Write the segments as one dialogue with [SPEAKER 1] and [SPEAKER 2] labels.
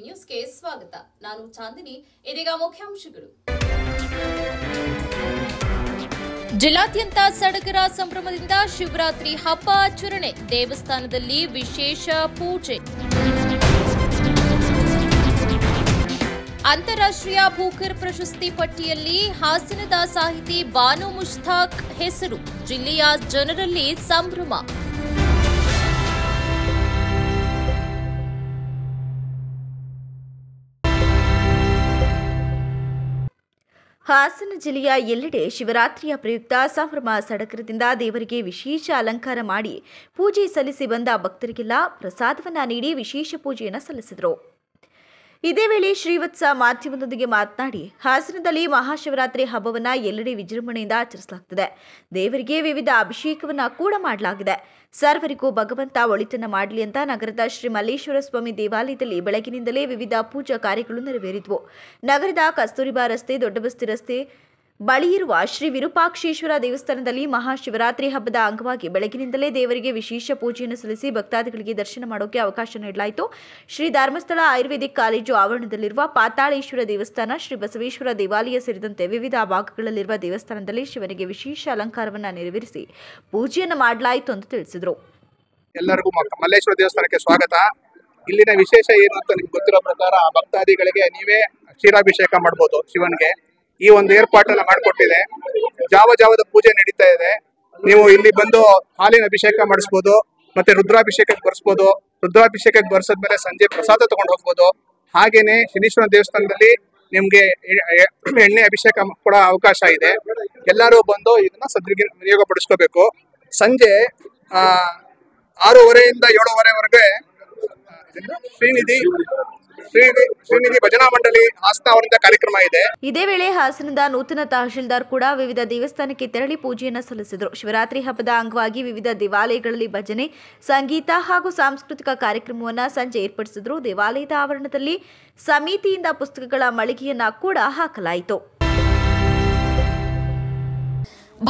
[SPEAKER 1] ನ್ಯೂಸ್ಗೆ ಸ್ವಾಗತ. ನಾನು ಚಾಂದಿನಿ. ಇದೀಗ ಮುಖ್ಯಾಂಶಗಳು. ಜಿಲ್ಲಾದ್ಯಂತ ಸಡಗರ ಸಂಭ್ರಮದಿಂದ ಶಿವರಾತ್ರಿ ಹಬ್ಬ ಆಚರಣೆ. ದೇವಸ್ಥಾನದಲ್ಲಿ ವಿಶೇಷ ಪೂಜೆ. ಅಂತಾರಾಷ್ಟ್ರೀಯ ಬೂಕರ್ ಪ್ರಶಸ್ತಿ ಪಟ್ಟಿಯಲ್ಲಿ ಹಾಸನದ ಸಾಹಿತಿ ಬಾನು ಮುಷ್ತಾಕ್ ಹೆಸರು. ಜಿಲ್ಲೆಯ ಜನರಲ್ಲಿ ಸಂಭ್ರಮ.
[SPEAKER 2] ಹಾಸನ ಜಿಲ್ಲೆಯ ಎಲ್ಲೆಡೆ ಶಿವರಾತ್ರಿಯ ಪ್ರಯುಕ್ತ ಸಂಭ್ರಮ ಸಡಗರದಿಂದ ದೇವರಿಗೆ ವಿಶೇಷ ಅಲಂಕಾರ ಮಾಡಿ ಪೂಜೆ ಸಲ್ಲಿಸಿ ಬಂದ ಭಕ್ತರಿಗೆಲ್ಲ ಪ್ರಸಾದವನ್ನು ನೀಡಿ ವಿಶೇಷ ಪೂಜೆಯನ್ನು ಸಲ್ಲಿಸಿದರು. ಇದೇ ವೇಳೆ ಶ್ರೀವತ್ಸ ಮಾಧ್ಯಮದೊಂದಿಗೆ ಮಾತನಾಡಿ, ಹಾಸನದಲ್ಲಿ ಮಹಾಶಿವರಾತ್ರಿ ಹಬ್ಬವನ್ನು ಎಲ್ಲೆಡೆ ವಿಜೃಂಭಣೆಯಿಂದ ಆಚರಿಸಲಾಗುತ್ತದೆ. ದೇವರಿಗೆ ವಿವಿಧ ಅಭಿಷೇಕವನ್ನು ಕೂಡ ಮಾಡಲಾಗಿದೆ. ಸರ್ವರಿಗೂ ಭಗವಂತ ಒಳಿತನ್ನು ಮಾಡಲಿ ಅಂತ ನಗರದ ಶ್ರೀ ಮಲ್ಲೇಶ್ವರ ಸ್ವಾಮಿ ದೇವಾಲಯದಲ್ಲಿ ಬೆಳಗಿನಿಂದಲೇ ವಿವಿಧ ಪೂಜಾ ಕಾರ್ಯಗಳು ನೆರವೇರಿದವು. ನಗರದ ಕಸ್ತೂರಿಬಾ ರಸ್ತೆ, ದೊಡ್ಡಬಸ್ತಿ ರಸ್ತೆ ಬಳಿ ಇರುವ ಶ್ರೀ ವಿರೂಪಾಕ್ಷೇಶ್ವರ ದೇವಸ್ಥಾನದಲ್ಲಿ ಮಹಾಶಿವರಾತ್ರಿ ಹಬ್ಬದ ಅಂಗವಾಗಿ ಬೆಳಗಿನಿಂದಲೇ ದೇವರಿಗೆ ವಿಶೇಷ ಪೂಜೆಯನ್ನು ಸಲ್ಲಿಸಿ ಭಕ್ತಾದಿಗಳಿಗೆ ದರ್ಶನ ಮಾಡೋಕೆ ಅವಕಾಶ ನೀಡಲಾಯಿತು. ಶ್ರೀ ಧರ್ಮಸ್ಥಳ ಆಯುರ್ವೇದಿಕ್ ಕಾಲೇಜು ಆವರಣದಲ್ಲಿರುವ ಪಾತಾಳೇಶ್ವರ ದೇವಸ್ಥಾನ, ಶ್ರೀ ಬಸವೇಶ್ವರ ದೇವಾಲಯ ಸೇರಿದಂತೆ ವಿವಿಧ ಭಾಗಗಳಲ್ಲಿರುವ ದೇವಸ್ಥಾನದಲ್ಲಿ ಶಿವನಿಗೆ ವಿಶೇಷ ಅಲಂಕಾರವನ್ನು ನೆರವೇರಿಸಿ ಪೂಜೆಯನ್ನು ಮಾಡಲಾಯಿತು ಎಂದು ತಿಳಿಸಿದರು.
[SPEAKER 3] ಎಲ್ಲರಿಗೂ ಮಲ್ಲೇಶ್ವರ ದೇವಸ್ಥಾನಕ್ಕೆ ಸ್ವಾಗತ. ಇಲ್ಲಿನ ವಿಶೇಷ ಏನು ಅಂತ ನಿಮ್ಗೆ ಗೊತ್ತಿರೋ ಪ್ರಕಾರ ಭಕ್ತಾದಿಗಳಿಗೆ ನೀವೇ ಕ್ಷೀರಾಭಿಷೇಕ ಮಾಡಬಹುದು. ಶಿವನಿಗೆ ಈ ಒಂದು ಏರ್ಪಾಟನ್ನ ಮಾಡಿಕೊಟ್ಟಿದೆ. ಜಾವದ ಪೂಜೆ ನಡೀತಾ ಇದೆ. ನೀವು ಇಲ್ಲಿ ಬಂದು ಹಾಲಿನ ಅಭಿಷೇಕ ಮಾಡಿಸ್ಬೋದು, ಮತ್ತೆ ರುದ್ರಾಭಿಷೇಕಕ್ಕೆ ಬರ್ಸ್ಬೋದು. ರುದ್ರಾಭಿಷೇಕಕ್ಕೆ ಬರ್ಸದ್ಮೇಲೆ ಸಂಜೆ ಪ್ರಸಾದ ತಗೊಂಡು ಹೋಗ್ಬೋದು. ಹಾಗೇನೆ ಶನೀಶ್ವರ ದೇವಸ್ಥಾನದಲ್ಲಿ ನಿಮ್ಗೆ ಎಣ್ಣೆ ಅಭಿಷೇಕ ಕೂಡ ಅವಕಾಶ ಇದೆ. ಎಲ್ಲರೂ ಬಂದು ಇದನ್ನ ಸದ್ವಿನಿಯೋಗ ಪಡಿಸ್ಕೋಬೇಕು. ಸಂಜೆ 6:30 7:30ವರೆಗೆ ಶ್ರೀನಿಧಿ ಭಜನಾ ಮಂಡಳಿ ಹಾಸನ ಅವರಿಂದ ಕಾರ್ಯಕ್ರಮ ಇದೆ.
[SPEAKER 2] ಇದೇ ವೇಳೆ ಹಾಸನದ ನೂತನ ತಹಶೀಲ್ದಾರ್ ಕೂಡ ವಿವಿಧ ದೇವಸ್ಥಾನಕ್ಕೆ ತೆರಳಿ ಪೂಜೆಯನ್ನು ಸಲ್ಲಿಸಿದರು. ಶಿವರಾತ್ರಿ ಹಬ್ಬದ ಅಂಗವಾಗಿ ವಿವಿಧ ದೇವಾಲಯಗಳಲ್ಲಿ ಭಜನೆ, ಸಂಗೀತ ಹಾಗೂ ಸಾಂಸ್ಕೃತಿಕ ಕಾರ್ಯಕ್ರಮವನ್ನು ಸಂಜೆ ಏರ್ಪಡಿಸಿದರು. ದೇವಾಲಯದ ಆವರಣದಲ್ಲಿ ಸಮಿತಿಯಿಂದ ಪುಸ್ತಕಗಳ ಮಳಿಗೆಯನ್ನ ಕೂಡ ಹಾಕಲಾಯಿತು.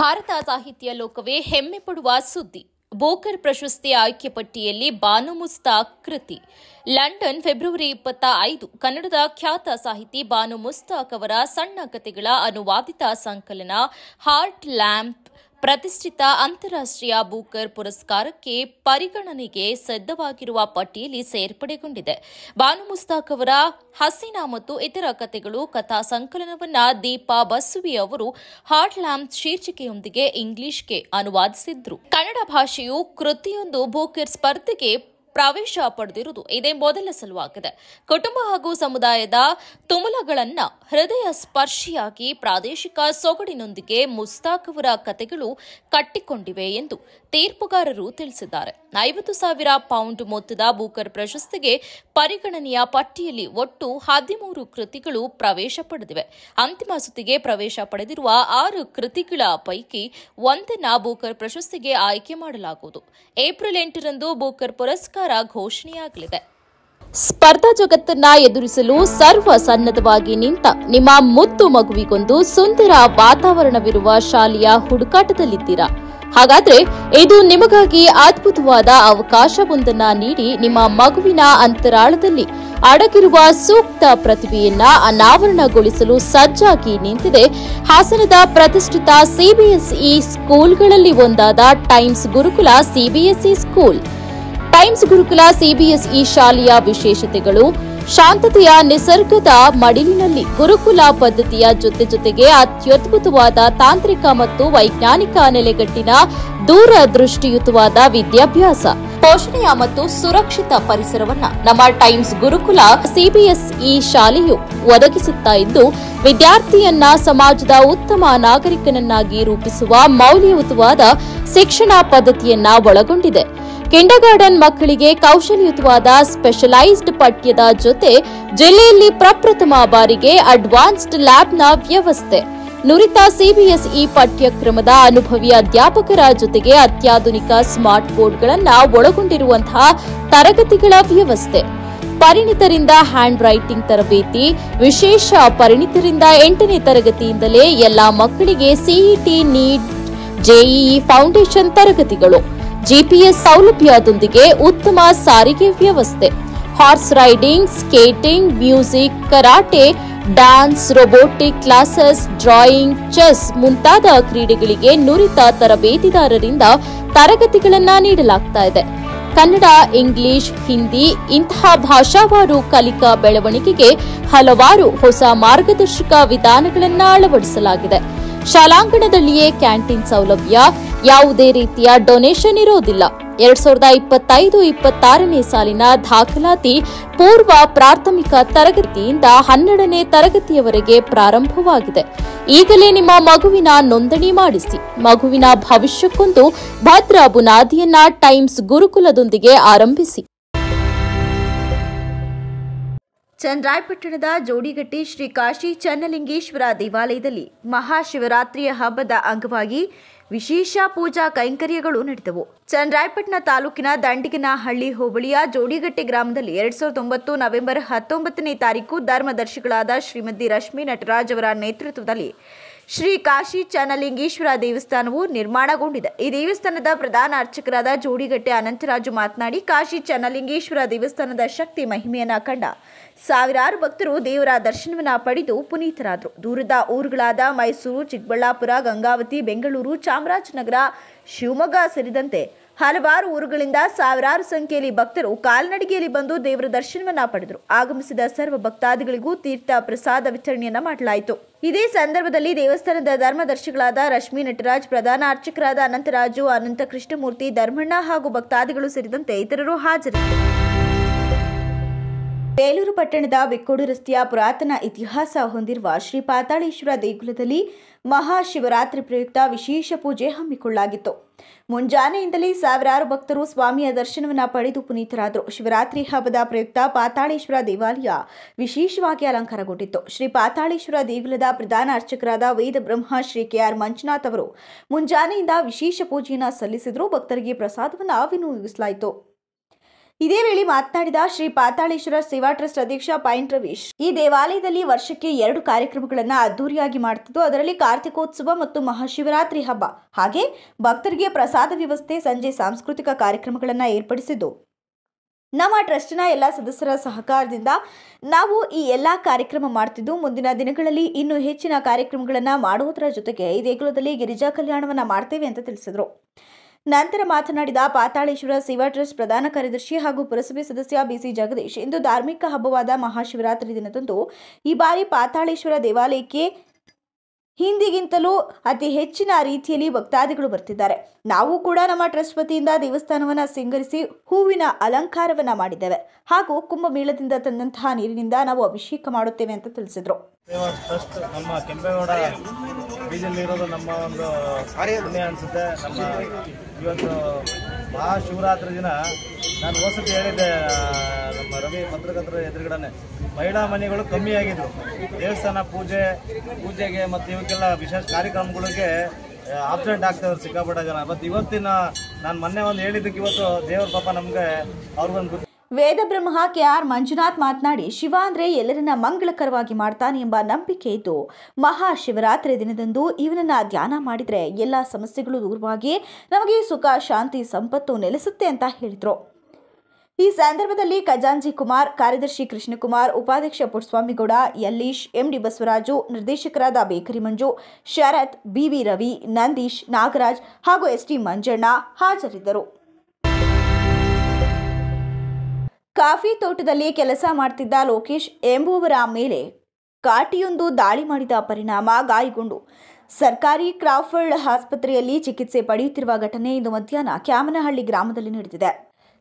[SPEAKER 1] ಭಾರತ ಸಾಹಿತ್ಯ ಲೋಕವೇ ಹೆಮ್ಮೆ ಪಡುವ ಸುದ್ದಿ. ಬೂಕರ್ ಪ್ರಶಸ್ತಿ ಆಯ್ಕೆ ಪಟ್ಟಿಯಲ್ಲಿ ಬಾನು ಮುಸ್ತಾಕ್ ಕೃತಿ. London, February 25. ಕನ್ನಡದ ಖ್ಯಾತ ಸಾಹಿತಿ ಬಾನು ಮುಸ್ತಾಕ್ ಅವರ ಸಣ್ಣ ಕಥೆಗಳ ಅನುವಾದಿತ ಸಂಕಲನ ಹಾರ್ಟ್ ಲ್ಯಾಂಪ್ ಪ್ರತಿಷ್ಠಿತ ಅಂತಾರಾಷ್ಟ್ರೀಯ ಬೂಕರ್ ಪುರಸ್ಕಾರಕ್ಕೆ ಪರಿಗಣನೆಗೆ ಸಿದ್ಧವಾಗಿರುವ ಪಟ್ಟಿಯಲ್ಲಿ ಸೇರ್ಪಡೆಗೊಂಡಿದೆ. ಬಾನು ಮುಸ್ತಾಕ್ ಅವರ ಹಸೀನಾ ಮತ್ತು ಇತರ ಕಥೆಗಳು ಕಥಾ ಸಂಕಲನವನ್ನು ದೀಪಾ ಬಸುವಿ ಅವರು ಹಾರ್ಟ್ ಲ್ಯಾಂಪ್ ಶೀರ್ಷಿಕೆಯೊಂದಿಗೆ ಇಂಗ್ಲಿಷ್ಗೆ ಅನುವಾದಿಸಿದ್ರು. ಕನ್ನಡ ಭಾಷೆಯು ಕೃತಿಯೊಂದು ಬೂಕರ್ ಸ್ಪರ್ಧೆಗೆ ಪ್ರವೇಶ ಪಡೆದಿರುವುದು ಇದೇ ಮೊದಲ ಸಲವಾಗಿದೆ. ಕುಟುಂಬ ಹಾಗೂ ಸಮುದಾಯದ ತುಮುಲಗಳನ್ನು ಹೃದಯ ಸ್ಪರ್ಶಿಯಾಗಿ ಪ್ರಾದೇಶಿಕ ಸೊಗಡಿನೊಂದಿಗೆ ಮುಸ್ತಾಕ್ ಅವರ ಕಥೆಗಳು ಕಟ್ಟಿಕೊಂಡಿವೆ ಎಂದು ತೀರ್ಪುಗಾರರು ತಿಳಿಸಿದ್ದಾರೆ. 50,000 ಪೌಂಡ್ ಮೊತ್ತದ ಬೂಕರ್ ಪ್ರಶಸ್ತಿಗೆ ಪರಿಗಣನೆಯ ಪಟ್ಟಿಯಲ್ಲಿ ಒಟ್ಟು 13 ಕೃತಿಗಳು ಪ್ರವೇಶ ಪಡೆದಿವೆ. ಅಂತಿಮ ಸುತ್ತಿಗೆ ಪ್ರವೇಶ ಪಡೆದಿರುವ 6 ಕೃತಿಗಳ ಪೈಕಿ ಒಂದನ್ನ ಬೂಕರ್ ಪ್ರಶಸ್ತಿಗೆ ಆಯ್ಕೆ ಮಾಡಲಾಗುವುದು. ಏಪ್ರಿಲ್ 8ರಂದು ಬೂಕರ್ ಪುರಸ್ಕಾರ ಘೋಷಣೆಯಾಗಲಿದೆ. ಸ್ಪರ್ಧಾ ಜಗತ್ತನ್ನ ಎದುರಿಸಲು ಸರ್ವ ಸನ್ನದ್ಧವಾಗಿ ನಿಂತ ನಿಮ್ಮ ಮುದ್ದು ಮಗುವಿಗೊಂದು ಸುಂದರ ವಾತಾವರಣವಿರುವ ಶಾಲೆಯ ಹುಡುಕಾಟದಲ್ಲಿದ್ದೀರಾ? ಹಾಗಾದ್ರೆ ಇದು ನಿಮಗಾಗಿ ಅದ್ಭುತವಾದ ಅವಕಾಶವೊಂದನ್ನ ನೀಡಿ ನಿಮ್ಮ ಮಗುವಿನ ಅಂತರಾಳದಲ್ಲಿ ಅಡಗಿರುವ ಸೂಕ್ತ ಪ್ರತಿಭೆಯನ್ನ ಅನಾವರಣಗೊಳಿಸಲು ಸಜ್ಜಾಗಿ ನಿಂತಿದೆ ಹಾಸನದ ಪ್ರತಿಷ್ಠಿತ ಸಿಬಿಎಸ್ಇ ಸ್ಕೂಲ್ಗಳಲ್ಲಿ ಒಂದಾದ ಟೈಮ್ಸ್ ಗುರುಕುಲ ಸಿಬಿಎಸ್ಇ ಸ್ಕೂಲ್. ಟೈಮ್ಸ್ ಗುರುಕುಲ ಸಿಬಿಎಸ್ಇ ಶಾಲೆಯ ವಿಶೇಷತೆಗಳು: ಶಾಂತತೆಯ ನಿಸರ್ಗದ ಮಡಿಲಿನಲ್ಲಿ ಗುರುಕುಲ ಪದ್ಧತಿಯ ಜೊತೆಗೆ ಅತ್ಯದ್ಭುತವಾದ ತಾಂತ್ರಿಕ ಮತ್ತು ವೈಜ್ಞಾನಿಕ ನೆಲೆಗಟ್ಟಿನ ದೂರದೃಷ್ಟಿಯುತವಾದ ವಿದ್ಯಾಭ್ಯಾಸ, ಪೋಷಣೆಯ ಮತ್ತು ಸುರಕ್ಷಿತ ಪರಿಸರವನ್ನ ನಮ್ಮ ಟೈಮ್ಸ್ ಗುರುಕುಲ ಸಿಬಿಎಸ್ಇ ಶಾಲೆಯು ಒದಗಿಸುತ್ತಾ ಇದ್ದು, ವಿದ್ಯಾರ್ಥಿಯನ್ನ ಸಮಾಜದ ಉತ್ತಮ ನಾಗರಿಕನನ್ನಾಗಿ ರೂಪಿಸುವ ಮೌಲ್ಯಯುತವಾದ ಶಿಕ್ಷಣ ಪದ್ಧತಿಯನ್ನ ಒಳಗೊಂಡಿದೆ. ಕಿಂಡರ್ಗಾರ್ಟನ್ ಮಕ್ಕಳಿಗೆ ಕೌಶಲ್ಯಯುತವಾದ ಸ್ಪೆಷಲೈಸ್ಡ್ ಪಠ್ಯದ ಜೊತೆ ಜಿಲ್ಲೆಯಲ್ಲಿ ಪ್ರಪ್ರಥಮ ಬಾರಿಗೆ ಅಡ್ವಾನ್ಸ್ಡ್ ಲ್ಯಾಬ್ನ ವ್ಯವಸ್ಥೆ, ನುರಿತ ಸಿಬಿಎಸ್ಇ ಪಠ್ಯಕ್ರಮದ ಅನುಭವಿ ಅಧ್ಯಾಪಕರ ಜೊತೆಗೆ ಅತ್ಯಾಧುನಿಕ ಸ್ಮಾರ್ಟ್ ಬೋರ್ಡ್ಗಳನ್ನು ಒಳಗೊಂಡಿರುವಂತಹ ತರಗತಿಗಳ ವ್ಯವಸ್ಥೆ, ಪರಿಣಿತರಿಂದ ಹ್ಯಾಂಡ್ ರೈಟಿಂಗ್ ತರಬೇತಿ, ವಿಶೇಷ ಪರಿಣಿತರಿಂದ 8ನೇ ತರಗತಿಯಿಂದಲೇ ಎಲ್ಲಾ ಮಕ್ಕಳಿಗೆ ಸಿಇಟಿ, ನೀಟ್, ಜೆಇಇ ಫೌಂಡೇಶನ್ ತರಗತಿಗಳು, ಜಿಪಿಎಸ್ ಸೌಲಭ್ಯದೊಂದಿಗೆ ಉತ್ತಮ ಸಾರಿಗೆ ವ್ಯವಸ್ಥೆ, horse riding, skating, music, karate, dance, robotic classes, drawing, chess ಮುಂತಾದ ಕ್ರೀಡೆಗಳಿಗೆ ನುರಿತ ತರಬೇತಿದಾರರಿಂದ ತರಗತಿಗಳನ್ನು ನೀಡಲಾಗ್ತಾ ಇದೆ. ಕನ್ನಡ, ಇಂಗ್ಲಿಷ್, ಹಿಂದಿ ಇಂತಹ ಭಾಷಾವಾರು ಕಲಿಕಾ ಬೆಳವಣಿಗೆಗೆ ಹಲವಾರು ಹೊಸ ಮಾರ್ಗದರ್ಶಕ ವಿಧಾನಗಳನ್ನು ಅಳವಡಿಸಲಾಗಿದೆ. ಶಾಲಾಂಗಣದಲ್ಲಿಯೇ ಕ್ಯಾಂಟೀನ್ ಸೌಲಭ್ಯ, ಯಾವುದೇ ರೀತಿಯ ಡೊನೇಷನ್ ಇರೋದಿಲ್ಲ. 2025-26ನೇ ಸಾಲಿನ ದಾಖಲಾತಿ ಪೂರ್ವ ಪ್ರಾಥಮಿಕ ತರಗತಿಯಿಂದ 12ನೇ ತರಗತಿಯವರೆಗೆ ಪ್ರಾರಂಭವಾಗಿದೆ. ಈಗಲೇ ನಿಮ್ಮ ಮಗುವಿನ ನೋಂದಣಿ ಮಾಡಿಸಿ. ಮಗುವಿನ ಭವಿಷ್ಯಕ್ಕೊಂದು ಭದ್ರ ಬುನಾದಿಯನ್ನ ಟೈಮ್ಸ್ ಗುರುಕುಲದೊಂದಿಗೆ ಆರಂಭಿಸಿ.
[SPEAKER 2] ಚನ್ನರಾಯಪಟ್ಟಣದ ಜೋಡಿಗಟ್ಟಿ ಶ್ರೀ ಕಾಶಿ ಚನ್ನಲಿಂಗೇಶ್ವರ ದೇವಾಲಯದಲ್ಲಿ ಮಹಾಶಿವರಾತ್ರಿಯ ಹಬ್ಬದ ಅಂಗವಾಗಿ ವಿಶೇಷ ಪೂಜಾ ಕೈಂಕರ್ಯಗಳು ನಡೆದವು. ಚನ್ನರಾಯಪಟ್ಟಣ ತಾಲೂಕಿನ ದಂಡಿಗನಹಳ್ಳಿ ಹೋಬಳಿಯ ಜೋಡಿಗಟ್ಟಿ ಗ್ರಾಮದಲ್ಲಿ 2009 ನವೆಂಬರ್ 19ನೇ ತಾರೀಕು ಧರ್ಮದರ್ಶಿಗಳಾದ ಶ್ರೀಮತಿ ರಶ್ಮಿ ನಟರಾಜ್ ಅವರ ನೇತೃತ್ವದಲ್ಲಿ ಶ್ರೀ ಕಾಶಿ ಚನ್ನಲಿಂಗೇಶ್ವರ ದೇವಸ್ಥಾನವು ನಿರ್ಮಾಣಗೊಂಡಿದೆ. ಈ ದೇವಸ್ಥಾನದ ಪ್ರಧಾನ ಅರ್ಚಕರಾದ ಜೋಡಿಗಟ್ಟೆ ಅನಂತರಾಜು ಮಾತನಾಡಿ, ಕಾಶಿ ಚನ್ನಲಿಂಗೇಶ್ವರ ದೇವಸ್ಥಾನದ ಶಕ್ತಿ ಮಹಿಮೆಯನ್ನ ಕಂಡ ಸಾವಿರಾರು ಭಕ್ತರು ದೇವರ ದರ್ಶನವನ್ನ ಪಡೆದು ಪುನೀತರಾದರು. ದೂರದ ಊರುಗಳಾದ ಮೈಸೂರು, ಚಿಕ್ಕಬಳ್ಳಾಪುರ, ಗಂಗಾವತಿ, ಬೆಂಗಳೂರು, ಚಾಮರಾಜನಗರ, ಶಿವಮೊಗ್ಗ ಸೇರಿದಂತೆ ಹಲವಾರು ಊರುಗಳಿಂದ ಸಾವಿರಾರು ಸಂಖ್ಯೆಯಲ್ಲಿ ಭಕ್ತರು ಕಾಲ್ನಡಿಗೆಯಲ್ಲಿ ಬಂದು ದೇವರ ದರ್ಶನವನ್ನ ಪಡೆದರು. ಆಗಮಿಸಿದ ಸರ್ವ ಭಕ್ತಾದಿಗಳಿಗೂ ತೀರ್ಥ ಪ್ರಸಾದ ವಿತರಣೆಯನ್ನ ಮಾಡಲಾಯಿತು. ಇದೇ ಸಂದರ್ಭದಲ್ಲಿ ದೇವಸ್ಥಾನದ ಧರ್ಮದರ್ಶಿಗಳಾದ ರಶ್ಮಿ ನಟರಾಜ್, ಪ್ರಧಾನ ಅರ್ಚಕರಾದ ಅನಂತರಾಜು, ಅನಂತ ಕೃಷ್ಣಮೂರ್ತಿ, ಧರ್ಮಣ್ಣ ಹಾಗೂ ಭಕ್ತಾದಿಗಳು ಸೇರಿದಂತೆ ಇತರರು ಹಾಜರಿದ್ದರು. ಬೇಲೂರು ಪಟ್ಟಣದ ಬೆಕ್ಕೋಡು ರಸ್ತೆಯ ಪುರಾತನ ಇತಿಹಾಸ ಹೊಂದಿರುವ ಶ್ರೀ ಪಾತಾಳೇಶ್ವರ ದೇಗುಲದಲ್ಲಿ ಮಹಾಶಿವರಾತ್ರಿ ಪ್ರಯುಕ್ತ ವಿಶೇಷ ಪೂಜೆ ಹಮ್ಮಿಕೊಳ್ಳಲಾಗಿತ್ತು. ಮುಂಜಾನೆಯಿಂದಲೇ ಸಾವಿರಾರು ಭಕ್ತರು ಸ್ವಾಮಿಯ ದರ್ಶನವನ್ನ ಪಡೆದು ಪುನೀತರಾದರು. ಶಿವರಾತ್ರಿ ಹಬ್ಬದ ಪ್ರಯುಕ್ತ ಪಾತಾಳೇಶ್ವರ ದೇವಾಲಯ ವಿಶೇಷವಾಗಿ ಅಲಂಕಾರಗೊಂಡಿತ್ತು. ಶ್ರೀ ಪಾತಾಳೇಶ್ವರ ದೇಗುಲದ ಪ್ರಧಾನ ಅರ್ಚಕರಾದ ವೇದ ಬ್ರಹ್ಮ ಶ್ರೀ KR ಮಂಜುನಾಥ್ ಅವರು ಮುಂಜಾನೆಯಿಂದ ವಿಶೇಷ ಪೂಜೆಯನ್ನು ಸಲ್ಲಿಸಿದರು. ಭಕ್ತರಿಗೆ ಪ್ರಸಾದವನ್ನು ವಿನಿಯೋಗಿಸಲಾಯಿತು. ಇದೇ ವೇಳೆ ಮಾತನಾಡಿದ ಶ್ರೀ ಪಾತಾಳೇಶ್ವರ ಸೇವಾ ಟ್ರಸ್ಟ್ ಅಧ್ಯಕ್ಷ ಪಾಯಿಂಟ್ ರವೀಶ್, ಈ ದೇವಾಲಯದಲ್ಲಿ ವರ್ಷಕ್ಕೆ 2 ಕಾರ್ಯಕ್ರಮಗಳನ್ನು ಅದ್ದೂರಿಯಾಗಿ ಮಾಡುತ್ತಿದ್ದು, ಅದರಲ್ಲಿ ಕಾರ್ತಿಕೋತ್ಸವ ಮತ್ತು ಮಹಾಶಿವರಾತ್ರಿ ಹಬ್ಬ ಹಾಗೆ ಭಕ್ತರಿಗೆ ಪ್ರಸಾದ ವ್ಯವಸ್ಥೆ, ಸಂಜೆ ಸಾಂಸ್ಕೃತಿಕ ಕಾರ್ಯಕ್ರಮಗಳನ್ನು ಏರ್ಪಡಿಸಿದ್ದು, ನಮ್ಮ ಟ್ರಸ್ಟ್ನ ಎಲ್ಲ ಸದಸ್ಯರ ಸಹಕಾರದಿಂದ ನಾವು ಈ ಎಲ್ಲ ಕಾರ್ಯಕ್ರಮ ಮಾಡ್ತಿದ್ದು, ಮುಂದಿನ ದಿನಗಳಲ್ಲಿ ಇನ್ನೂ ಹೆಚ್ಚಿನ ಕಾರ್ಯಕ್ರಮಗಳನ್ನು ಮಾಡುವುದರ ಜೊತೆಗೆ ಈ ದೇಗುಲದಲ್ಲಿ ಗಿರಿಜಾ ಕಲ್ಯಾಣವನ್ನು ಮಾಡ್ತೇವೆ ಅಂತ ತಿಳಿಸಿದರು. ನಂತರ ಮಾತನಾಡಿದ ಪಾತಾಳೇಶ್ವರ ಸೇವಾ ಟ್ರಸ್ಟ್ ಪ್ರಧಾನ ಕಾರ್ಯದರ್ಶಿ ಹಾಗೂ ಪುರಸಭೆ ಸದಸ್ಯ BC ಜಗದೀಶ್, ಇಂದು ಧಾರ್ಮಿಕ ಹಬ್ಬವಾದ ಮಹಾಶಿವರಾತ್ರಿ ದಿನದಂದು ಈ ಬಾರಿ ಪಾತಾಳೇಶ್ವರ ದೇವಾಲಯಕ್ಕೆ ಹಿಂದಿಗಿಂತಲೂ ಅತಿ ಹೆಚ್ಚಿನ ರೀತಿಯಲ್ಲಿ ಭಕ್ತಾದಿಗಳು ಬರ್ತಿದ್ದಾರೆ. ನಾವು ಕೂಡ ನಮ್ಮ ಟ್ರಸ್ಟ್ ವತಿಯಿಂದ ದೇವಸ್ಥಾನವನ್ನು ಸಿಂಗರಿಸಿ ಹೂವಿನ ಅಲಂಕಾರವನ್ನ ಮಾಡಿದ್ದೇವೆ ಹಾಗೂ ಕುಂಭಮೇಳದಿಂದ ತಂದಂತಹ ನೀರಿನಿಂದ ನಾವು ಅಭಿಷೇಕ ಮಾಡುತ್ತೇವೆ ಅಂತ ತಿಳಿಸಿದರು.
[SPEAKER 4] ಸೇವಾ ಟ್ರಸ್ಟ್ ನಮ್ಮ ಕೆಂಪೇಗೌಡ ಬೀಜಲ್ಲಿರೋದು ನಮ್ಮ ಒಂದು ಪುಣ್ಯ ಅನಿಸುತ್ತೆ. ನಮ್ಮ ಇವತ್ತು ಮಹಾಶಿವರಾತ್ರಿ ದಿನ ನಾನು ಹೊಸತಿ ಹೇಳಿದ್ದೆ, ನಮ್ಮ ರವಿ ಪತ್ರಕರ್ತರ ಎದುರುಗಡೆ ಮಹಿಳಾ ಮನೆಗಳು ಕಮ್ಮಿ ಆಗಿದ್ರು. ದೇವಸ್ಥಾನ ಪೂಜೆಗೆ ಮತ್ತು ಇವಕ್ಕೆಲ್ಲ ವಿಶೇಷ ಕಾರ್ಯಕ್ರಮಗಳಿಗೆ ಆಬ್ಸೆಂಟ್ ಆಗ್ತಾವ್ರು ಸಿಕ್ಕಾಪಟ್ಟ ಜನ. ಮತ್ತು ಇವತ್ತಿನ ನಾನು ಮೊನ್ನೆ ಒಂದು ಹೇಳಿದ್ದಕ್ಕೆ ಇವತ್ತು ದೇವ್ರ ಪಾಪ ನಮಗೆ ಅವ್ರಿಗೊಂದು
[SPEAKER 2] ವೇದ ಬ್ರಹ್ಮ KR ಮಂಜುನಾಥ್ ಮಾತನಾಡಿ, ಶಿವ ಅಂದರೆ ಎಲ್ಲರನ್ನ ಮಂಗಳಕರವಾಗಿ ಮಾಡ್ತಾನೆ ಎಂಬ ನಂಬಿಕೆ ಇದ್ದು, ಮಹಾಶಿವರಾತ್ರಿ ದಿನದಂದು ಇವನನ್ನ ಧ್ಯಾನ ಮಾಡಿದರೆ ಎಲ್ಲ ಸಮಸ್ಯೆಗಳು ದೂರವಾಗಿ ನಮಗೆ ಸುಖ, ಶಾಂತಿ, ಸಂಪತ್ತು ನೆಲೆಸುತ್ತೆ ಅಂತ ಹೇಳಿದರು. ಈ ಸಂದರ್ಭದಲ್ಲಿ ಖಜಾಂಜಿ ಕುಮಾರ್, ಕಾರ್ಯದರ್ಶಿ ಕೃಷ್ಣಕುಮಾರ್, ಉಪಾಧ್ಯಕ್ಷ ಪುಟ್ಟಸ್ವಾಮಿಗೌಡ, ಯಲ್ಲೀಶ್, MD ಬಸವರಾಜು, ನಿರ್ದೇಶಕರಾದ ಬೇಕರಿ ಮಂಜು, ಶರತ್, BV ರವಿ, ನಂದೀಶ್, ನಾಗರಾಜ್ ಹಾಗೂ ST ಮಂಜಣ್ಣ ಹಾಜರಿದ್ದರು. ಕಾಫಿ ತೋಟದಲ್ಲಿ ಕೆಲಸ ಮಾಡ್ತಿದ್ದ ಲೋಕೇಶ್ ಎಂಬುವರ ಮೇಲೆ ಕಾಟಿಯೊಂದು ದಾಳಿ ಮಾಡಿದ ಪರಿಣಾಮ ಗಾಯಗೊಂಡು ಸರ್ಕಾರಿ ಕ್ರಾಫರ್ಡ್ ಆಸ್ಪತ್ರೆಯಲ್ಲಿ ಚಿಕಿತ್ಸೆ ಪಡೆಯುತ್ತಿರುವ ಘಟನೆ ಇಂದು ಮಧ್ಯಾಹ್ನ ಕ್ಯಾಮನಹಳ್ಳಿ ಗ್ರಾಮದಲ್ಲಿ ನಡೆದಿದೆ.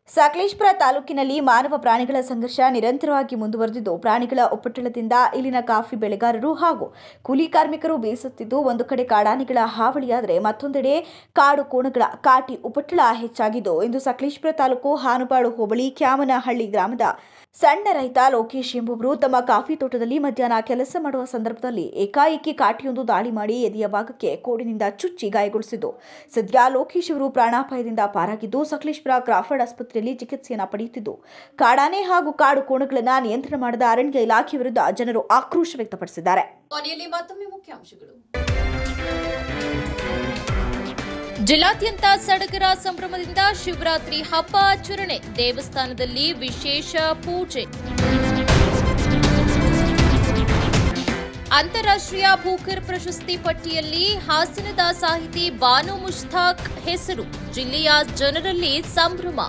[SPEAKER 2] ಸಕಲೇಶಪುರ ತಾಲೂಕಿನಲ್ಲಿ ಮಾನವ ಪ್ರಾಣಿಗಳ ಸಂಘರ್ಷ ನಿರಂತರವಾಗಿ ಮುಂದುವರೆದಿದ್ದು, ಪ್ರಾಣಿಗಳ ಉಪಟಳದಿಂದ ಇಲ್ಲಿನ ಕಾಫಿ ಬೆಳೆಗಾರರು ಹಾಗೂ ಕೂಲಿ ಕಾರ್ಮಿಕರು ಬೇಸತ್ತಿದ್ದು, ಒಂದು ಕಡೆ ಕಾಡಾನೆಗಳ ಹಾವಳಿಯಾದರೆ ಮತ್ತೊಂದೆಡೆ ಕಾಡು ಕೋಣಗಳ ಕಾಟಿ ಉಪಟಳ ಹೆಚ್ಚಾಗಿದ್ದು, ಇಂದು ಸಕಲೇಶಪುರ ತಾಲೂಕು ಹಾನುಪಾಡು ಹೋಬಳಿ ಕ್ಯಾಮನಹಳ್ಳಿ ಗ್ರಾಮದ ಸಣ್ಣ ರೈತ ಲೋಕೇಶ್ ಎಂಬುವರು ತಮ್ಮ ಕಾಫಿ ತೋಟದಲ್ಲಿ ಮಧ್ಯಾಹ್ನ ಕೆಲಸ ಮಾಡುವ ಸಂದರ್ಭದಲ್ಲಿ ಏಕಾಏಕಿ ಕಾಟಿಯೊಂದು ದಾಳಿ ಮಾಡಿ ಎದೆಯ ಭಾಗಕ್ಕೆ ಕೋಡಿನಿಂದ ಚುಚ್ಚಿ ಗಾಯಗೊಳಿಸಿದ್ದು, ಸದ್ಯ ಲೋಕೇಶ್ ಅವರು ಪ್ರಾಣಾಪಾಯದಿಂದ ಪಾರಾಗಿದ್ದು ಸಕಲೇಶಪುರ ಕ್ರಾಫರ್ಡ್ ಆಸ್ಪತ್ರೆಯಲ್ಲಿ ಚಿಕಿತ್ಸೆಯನ್ನು ಪಡೆಯುತ್ತಿದ್ದು, ಕಾಡಾನೆ ಹಾಗೂ ಕಾಡು ಕೋಣಗಳನ್ನು ನಿಯಂತ್ರಣ ಮಾಡದ ಅರಣ್ಯ ಇಲಾಖೆ ವಿರುದ್ಧ ಜನರು ಆಕ್ರೋಶ ವ್ಯಕ್ತಪಡಿಸಿದ್ದಾರೆ.
[SPEAKER 1] ಜಿಲ್ಲಾದ್ಯಂತ ಸಡಗರ ಸಂಭ್ರಮದಿಂದ ಶಿವರಾತ್ರಿ ಹಬ್ಬ ಆಚರಣೆ, ದೇವಸ್ಥಾನದಲ್ಲಿ ವಿಶೇಷ ಪೂಜೆ. ಅಂತಾರಾಷ್ಟ್ರೀಯ ಬೂಕರ್ ಪ್ರಶಸ್ತಿ ಪಟ್ಟಿಯಲ್ಲಿ ಹಾಸನದ ಸಾಹಿತಿ ಬಾನು ಮುಷ್ತಾಕ್ ಹೆಸರು, ಜಿಲ್ಲೆಯ ಜನರಲ್ಲಿ ಸಂಭ್ರಮ.